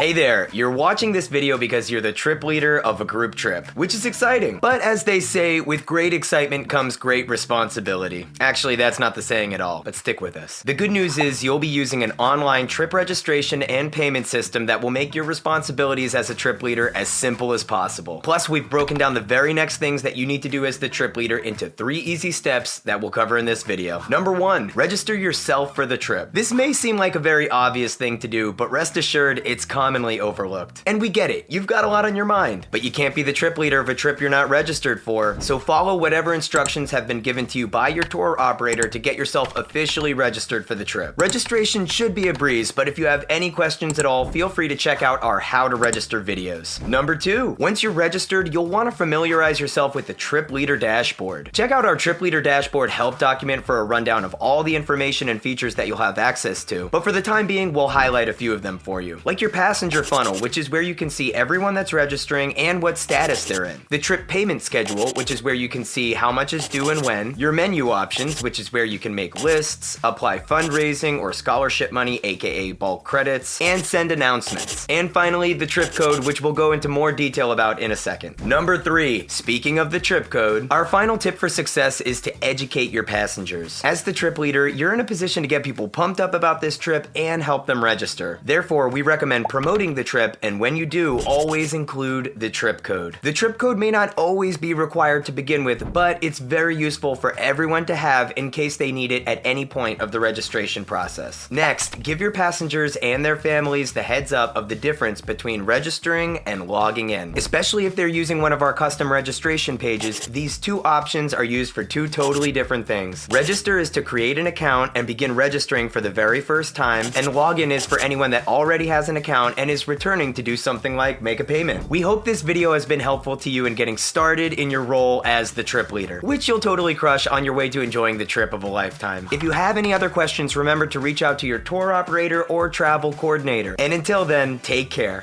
Hey there, you're watching this video because you're the trip leader of a group trip, which is exciting. But as they say, with great excitement comes great responsibility. Actually, that's not the saying at all, but stick with us. The good news is you'll be using an online trip registration and payment system that will make your responsibilities as a trip leader as simple as possible. Plus, we've broken down the very next things that you need to do as the trip leader into 3 easy steps that we'll cover in this video. Number 1, register yourself for the trip. This may seem like a very obvious thing to do, but rest assured, it's commonly overlooked. And we get it, you've got a lot on your mind, but you can't be the trip leader of a trip you're not registered for, so follow whatever instructions have been given to you by your tour operator to get yourself officially registered for the trip. Registration should be a breeze, but if you have any questions at all, feel free to check out our how to register videos. Number 2, once you're registered, you'll want to familiarize yourself with the trip leader dashboard. Check out our trip leader dashboard help document for a rundown of all the information and features that you'll have access to, but for the time being, we'll highlight a few of them for you. Like your passenger funnel, which is where you can see everyone that's registering and what status they're in. The trip payment schedule, which is where you can see how much is due and when. Your menu options, which is where you can make lists, apply fundraising or scholarship money, aka bulk credits, and send announcements. And finally, the trip code, which we'll go into more detail about in a second. Number 3, speaking of the trip code, our final tip for success is to educate your passengers. As the trip leader, you're in a position to get people pumped up about this trip and help them register. Therefore, we recommend promoting the trip, and when you do, always include the trip code. The trip code may not always be required to begin with, but it's very useful for everyone to have in case they need it at any point of the registration process. Next, give your passengers and their families the heads up of the difference between registering and logging in. Especially if they're using one of our custom registration pages, these two options are used for 2 totally different things. Register is to create an account and begin registering for the very first time, and login is for anyone that already has an account and is returning to do something like make a payment. We hope this video has been helpful to you in getting started in your role as the trip leader, which you'll totally crush on your way to enjoying the trip of a lifetime. If you have any other questions, remember to reach out to your tour operator or travel coordinator. And until then, take care.